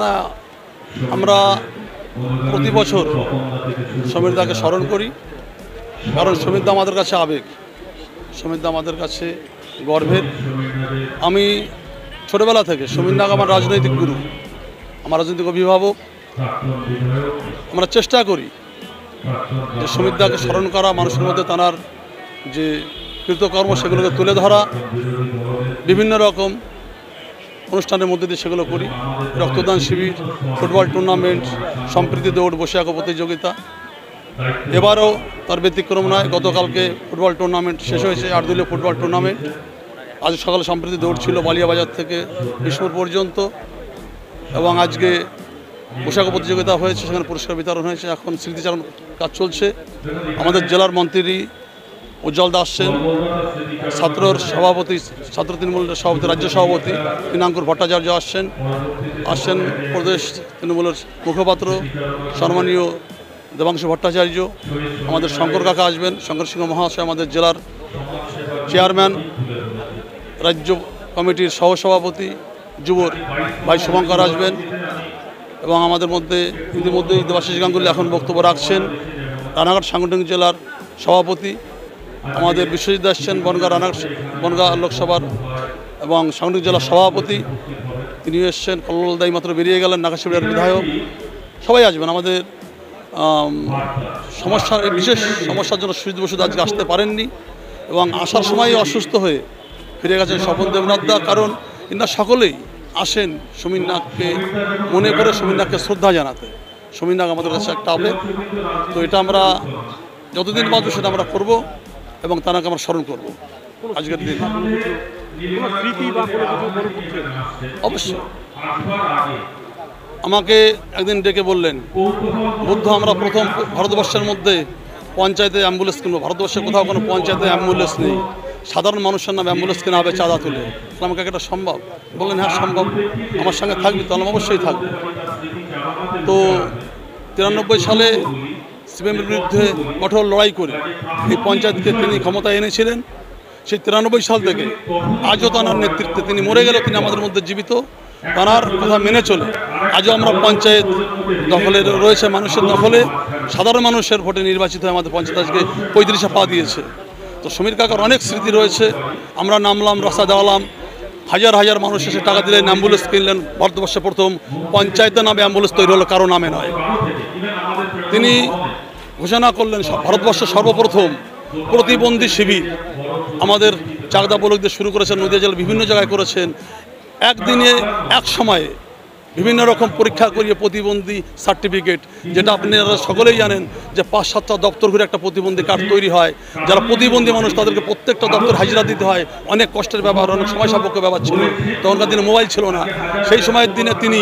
না, আমরা প্রতি বছর সমীরদাকে স্মরণ করি, কারণ সমীরদা আমাদের কাছে আবেগ, সমীরদা আমাদের কাছে গর্বের। আমি ছোটবেলা থেকে সমীরদা আমার রাজনৈতিক গুরু, আমার রাজনৈতিক অভিভাবক। আমরা চেষ্টা করি যে সমীরদাকে স্মরণ করা, মানুষের মধ্যে তাঁর যে কৃতকর্ম সেগুলোকে তুলে ধরা, বিভিন্ন রকম অনুষ্ঠানের মধ্যে দিয়ে সেগুলো করি। রক্তদান শিবির, ফুটবল টুর্নামেন্ট, সম্প্রীতি দৌড়, বসে আঁকা প্রতিযোগিতা। এবারও তার ব্যতিক্রম নয়। গতকালকে ফুটবল টুর্নামেন্ট শেষ হয়েছে, 8 দলীয় ফুটবল টুর্নামেন্ট। আজ সকালে সম্প্রীতি দৌড় ছিল বালিয়াবাজার থেকে বিষ্ণুপুর পর্যন্ত, এবং আজকে বসে আঁকা প্রতিযোগিতা হয়েছে, সেখানে পুরস্কার বিতরণ হয়েছে। এখন স্মৃতিচারণ কাজ চলছে। আমাদের জেলার মন্ত্রী উজ্জ্বল দাস সেন, ছাত্রর সভাপতি, ছাত্র তৃণমূলের সভাপতি, রাজ্য সভাপতি পিনাঙ্কুর ভট্টাচার্য আসছেন প্রদেশ তৃণমূলের মুখপাত্র সম্মানীয় দেবাংশু ভট্টাচার্য, আমাদের শঙ্কর কাকা আসবেন, শঙ্কর সিংহ মহাশয় আমাদের জেলার চেয়ারম্যান, রাজ্য কমিটির সহসভাপতি যুবর ভাই শুভঙ্কর আসবেন, এবং আমাদের মধ্যে ইতিমধ্যেই দেবাশিস গাঙ্গুলি এখন বক্তব্য রাখছেন। রানাঘাট সাংগঠনিক জেলার সভাপতি আমাদের বিশ্বজিৎ আসছেন, বনগাঁ লোকসভার এবং সাংগঠনিক জেলার সভাপতি, তিনি এসছেন। কল্লোলদাই মাত্র বেরিয়ে গেলেন, নাকাশিবিড়ার বিধায়ক। সবাই আসবেন। আমাদের বিশেষ সমস্যার জন্য সুজিত বসু আজকে আসতে পারেননি, এবং আসার সময় অসুস্থ হয়ে ফিরে গেছেন স্বপন দেবনাথদা। কারণ এনারা সকলেই আসেন সমীর নাগকে মনে করে, সমীর নাগকে শ্রদ্ধা জানাতে। সমীর নাগ আমাদের কাছে একটা আবেগ। তো এটা আমরা যতদিন বাঁচব সেটা আমরা করব, এবং তাকে আমরা স্মরণ করব আজকের দিন। অবশ্যই আমাকে একদিন ডেকে বললেন, বুদ্ধ আমরা প্রথম ভারতবর্ষের মধ্যে পঞ্চায়েতে অ্যাম্বুলেন্স কিনবো। ভারতবর্ষে কোথাও কোনো পঞ্চায়েতে অ্যাম্বুলেন্স নেই, সাধারণ মানুষের নামে অ্যাম্বুলেন্স কেনা হবে চাঁদা তুলে। আমাকে এটা সম্ভব? বললেন হ্যাঁ সম্ভব, আমার সঙ্গে থাকবি? তাহলে অবশ্যই থাকবো। তো 93 সালে সিপিএমের বিরুদ্ধে কঠোর লড়াই করে এই পঞ্চায়েতকে তিনি ক্ষমতায় এনেছিলেন। সেই 93 সাল থেকে আজও তাঁর নেতৃত্বে, তিনি মরে গেলেও তিনি আমাদের মধ্যে জীবিত। তাঁর কথা মেনে চলে আজও আমরা পঞ্চায়েত দখলে রয়েছে, মানুষের দখলে, সাধারণ মানুষের ভোটে নির্বাচিত হয়ে আমাদের পঞ্চায়েত আজকে 35 পা দিয়েছে। তো সমীর কাকার অনেক স্মৃতি রয়েছে। আমরা নামলাম, রাস্তা দেওয়ালাম, হাজার হাজার মানুষ এসে টাকা দিলেন, অ্যাম্বুলেন্স কিনলেন। ভারতবর্ষে প্রথম পঞ্চায়েতের নামে অ্যাম্বুলেন্স তৈরি হলো, কারো নামে নয়। তিনি ঘোষণা করলেন ভারতবর্ষের সর্বপ্রথম প্রতিবন্ধী শিবির। আমাদের চাকদা বলকদের শুরু করেছেন, নদীয়া জেলার বিভিন্ন জায়গায় করেছেন। একদিনে এক সময়ে বিভিন্ন রকম পরীক্ষা করিয়ে প্রতিবন্ধী সার্টিফিকেট, যেটা আপনারা সকলেই জানেন যে 5-7টা দপ্তর ঘুরে একটা প্রতিবন্ধী কার্ড তৈরি হয়। যারা প্রতিবন্ধী মানুষ তাদেরকে প্রত্যেকটা দপ্তর হাজিরা দিতে হয়। অনেক কষ্টের ব্যাপার, অনেক সময় সাপেক্ষ ব্যাপার ছিল। তখনকার দিনে মোবাইল ছিল না, সেই সময়ের দিনে তিনি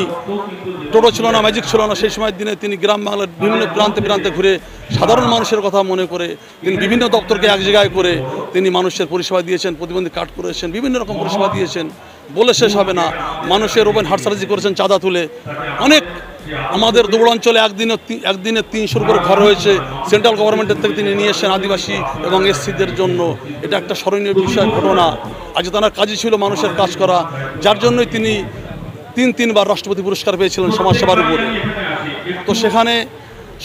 টোটো ছিল না, ম্যাজিক ছিল না। সেই সময়ের দিনে তিনি গ্রাম বাংলার বিভিন্ন প্রান্তে প্রান্তে ঘুরে সাধারণ মানুষের কথা মনে করে তিনি বিভিন্ন দপ্তরকে এক জায়গায় করে তিনি মানুষের পরিষেবা দিয়েছেন, প্রতিবন্ধী কার্ড করেছেন, বিভিন্ন রকম পরিষেবা দিয়েছেন, বলে শেষ হবে না। মানুষের ওপেন হার্ট সার্জারি করেছেন চাঁদা তুলে। অনেক আমাদের দৌড়াঞ্চলে একদিনে 300-র উপরে ঘর হয়েছে। সেন্ট্রাল গভর্নমেন্টের থেকে তিনি নিয়ে এসেছেন আদিবাসী এবং এসসিদের জন্য। এটা একটা স্মরণীয় বিষয়, ঘটনা। আজ তাঁর কাজই ছিল মানুষের কাজ করা, যার জন্যই তিনি 3বার রাষ্ট্রপতি পুরস্কার পেয়েছিলেন সমাজসেবার উপরে। তো সেখানে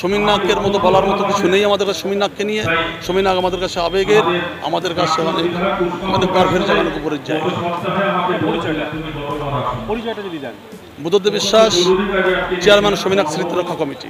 সমীর নাগের মতো বলার মতো কিছু নেই আমাদের কাছে সমীর নাগকে নিয়ে। সমীর নাগ আমাদের কাছে আবেগের, আমাদের কাছে অনেক আমাদের গর্বের জায়গার উপরের জায়গা। বুদ্ধদেব বিশ্বাস, চেয়ারম্যান সমীর নাগ স্মৃতি রক্ষা কমিটি।